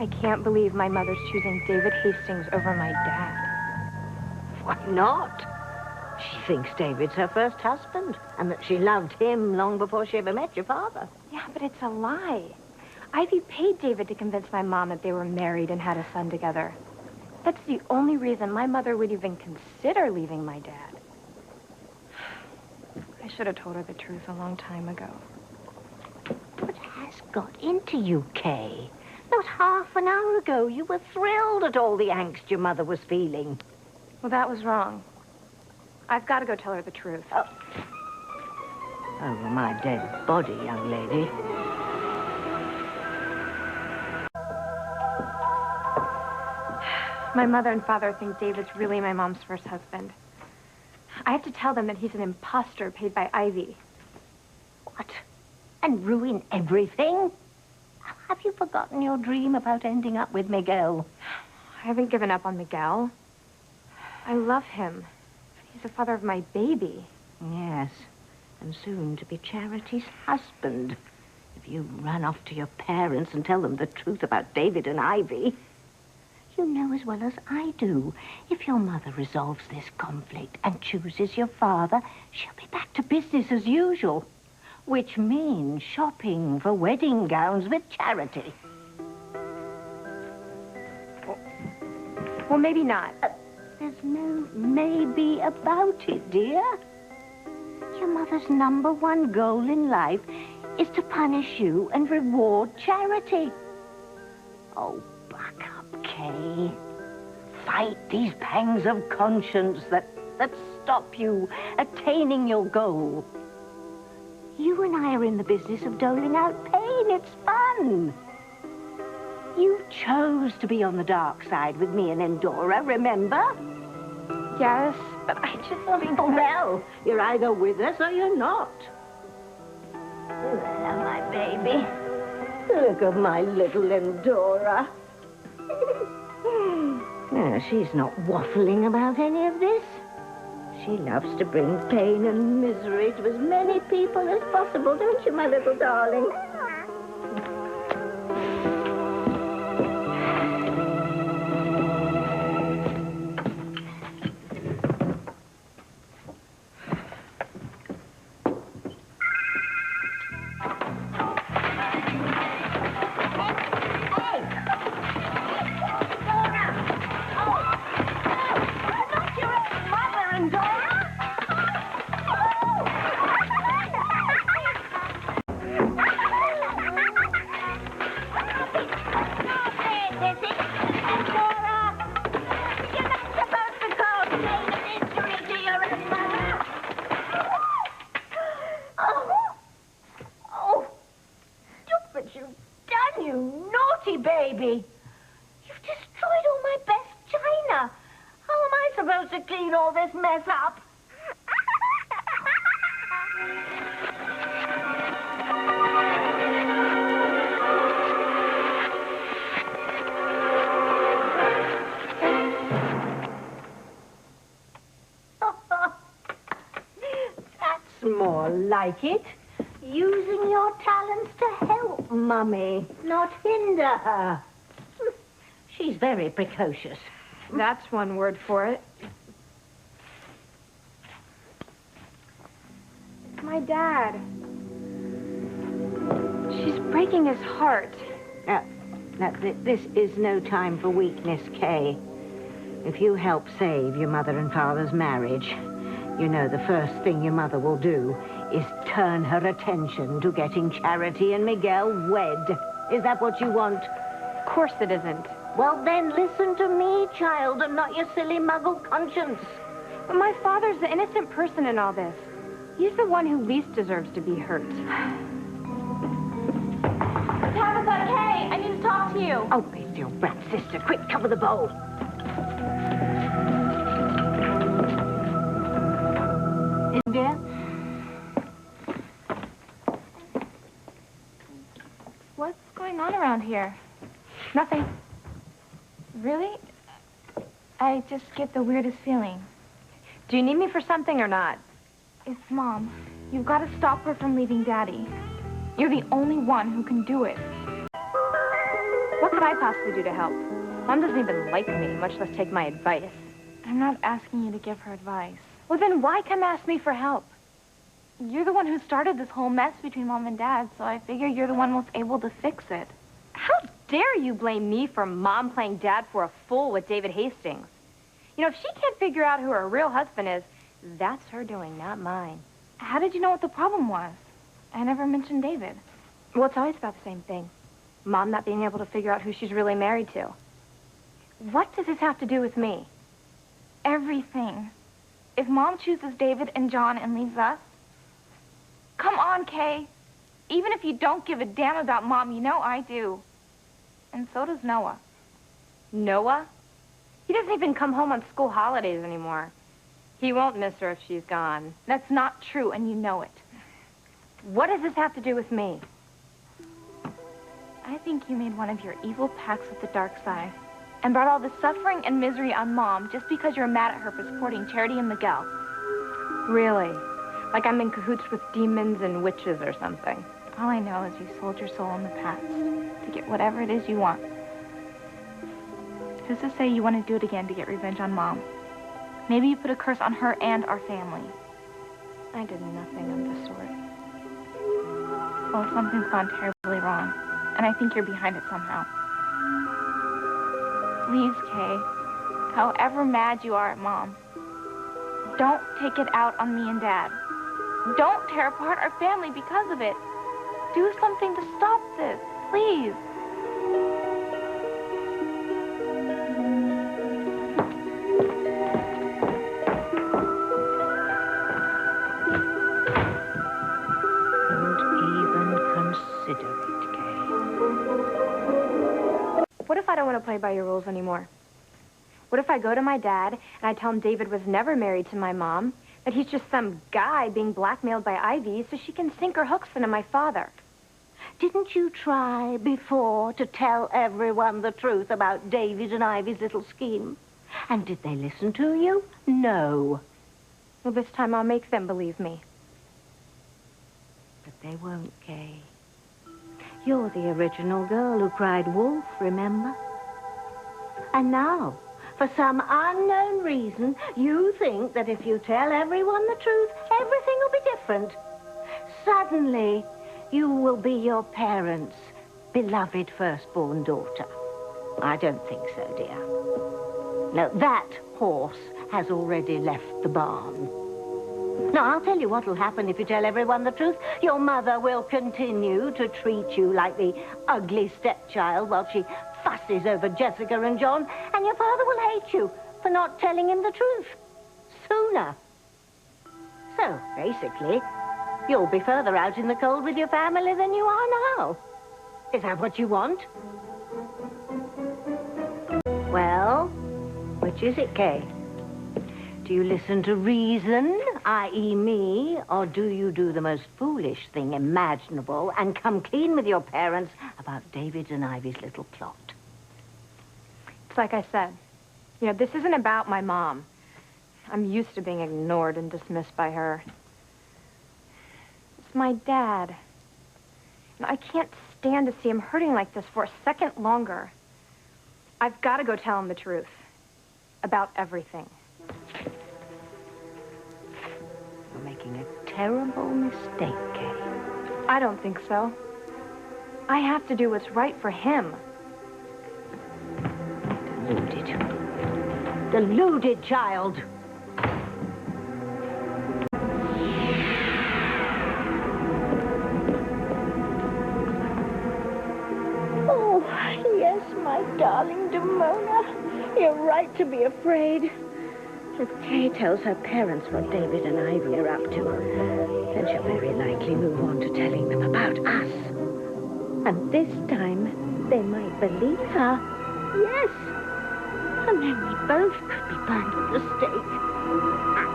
I can't believe my mother's choosing David Hastings over my dad. Why not? She thinks David's her first husband, and that she loved him long before she ever met your father. Yeah, but it's a lie. Ivy paid David to convince my mom that they were married and had a son together. That's the only reason my mother would even consider leaving my dad. I should have told her the truth a long time ago. What has got into you, Kay? Not half an hour ago, you were thrilled at all the angst your mother was feeling. Well, that was wrong. I've got to go tell her the truth. Oh. Over my dead body, young lady. My mother and father think David's really my mom's first husband. I have to tell them that he's an imposter paid by Ivy. What? And ruin everything? Have you forgotten your dream about ending up with Miguel? I haven't given up on Miguel. I love him. He's the father of my baby. Yes, and soon to be Charity's husband. If you run off to your parents and tell them the truth about David and Ivy, you know as well as I do, if your mother resolves this conflict and chooses your father, she'll be back to business as usual, which means shopping for wedding gowns with Charity. Well, maybe not. There's no maybe about it, dear. Your mother's #1 goal in life is to punish you and reward Charity. Oh, buck up, Kay. Fight these pangs of conscience that stop you attaining your goal. You and I are in the business of doling out pain. It's fun. You chose to be on the dark side with me and Endora, remember? Yes, but I just think... Oh, well, you're either with us or you're not. There, my baby. Look at my little Endora. No, she's not waffling about any of this. She loves to bring pain and misery to as many people as possible, don't you, my little darling? Baby, you've destroyed all my best china. How am I supposed to clean all this mess up? That's more like it. Using your talents to help Mummy, not hinder her. She's very precocious. That's one word for it. It's my dad. She's breaking his heart. This is no time for weakness, Kay. If you help save your mother and father's marriage, you know the first thing your mother will do is turn her attention to getting Charity and Miguel wed. Is that what you want? Of course it isn't. Well, then listen to me, child, and not your silly muggle conscience. But my father's the innocent person in all this. He's the one who least deserves to be hurt. Tabitha, hey, I need to talk to you. Oh, it's your brat sister. Quick, cover the bowl. Dear? What's going on around here? Nothing. Really? I just get the weirdest feeling. Do you need me for something or not? It's Mom. You've got to stop her from leaving Daddy. You're the only one who can do it. What What could I possibly do to help? Mom doesn't even like me, much less take my advice. I'm not asking you to give her advice. Well, then why come ask me for help? You're the one who started this whole mess between Mom and Dad, so I figure you're the one most able to fix it. How dare you blame me for Mom playing Dad for a fool with David Hastings? You know, if she can't figure out who her real husband is, that's her doing, not mine. How did you know what the problem was? I never mentioned David. Well, it's always about the same thing. Mom not being able to figure out who she's really married to. What does this have to do with me? Everything. If Mom chooses David and John and leaves us, come on, Kay. Even if you don't give a damn about Mom, you know I do. And so does Noah. Noah? He doesn't even come home on school holidays anymore. He won't miss her if she's gone. That's not true, and you know it. What does this have to do with me? I think you made one of your evil pacts with the dark side and brought all the suffering and misery on Mom just because you're mad at her for supporting Charity and Miguel. Really? Like I'm in cahoots with demons and witches or something. All I know is you sold your soul in the past to get whatever it is you want. Who's to say you want to do it again to get revenge on Mom? Maybe you put a curse on her and our family. I did nothing of the sort. Well, something's gone terribly wrong, and I think you're behind it somehow. Please, Kay, however mad you are at Mom, don't take it out on me and Dad. Don't tear apart our family because of it. Do something to stop this, please. What if I don't want to play by your rules anymore? What if I go to my dad and I tell him David was never married to my mom, that he's just some guy being blackmailed by Ivy so she can sink her hooks into my father? Didn't you try before to tell everyone the truth about David and Ivy's little scheme? And did they listen to you? No. Well, this time I'll make them believe me. But they won't, Kay. You're the original girl who cried wolf, remember? And now, for some unknown reason, you think that if you tell everyone the truth, everything will be different. Suddenly, you will be your parents' beloved firstborn daughter. I don't think so, dear. No, that horse has already left the barn. Now, I'll tell you what will happen if you tell everyone the truth. Your mother will continue to treat you like the ugly stepchild while she fusses over Jessica and John, and your father will hate you for not telling him the truth sooner. So, basically, you'll be further out in the cold with your family than you are now. Is that what you want? Well, which is it, Kay? Do you listen to reason, i.e. me, or do you do the most foolish thing imaginable and come clean with your parents about David and Ivy's little plot? It's like I said. You know, this isn't about my mom. I'm used to being ignored and dismissed by her. It's my dad. And I can't stand to see him hurting like this for a second longer. I've got to go tell him the truth. About everything. You're making a terrible mistake, Kay. I don't think so. I have to do what's right for him. Deluded. Deluded child. Oh, yes, my darling Demona. You're right to be afraid. If Kay tells her parents what David and Ivy are up to, then she'll very likely move on to telling them about us. And this time, they might believe her. Yes. And then we both could be burned at the stake.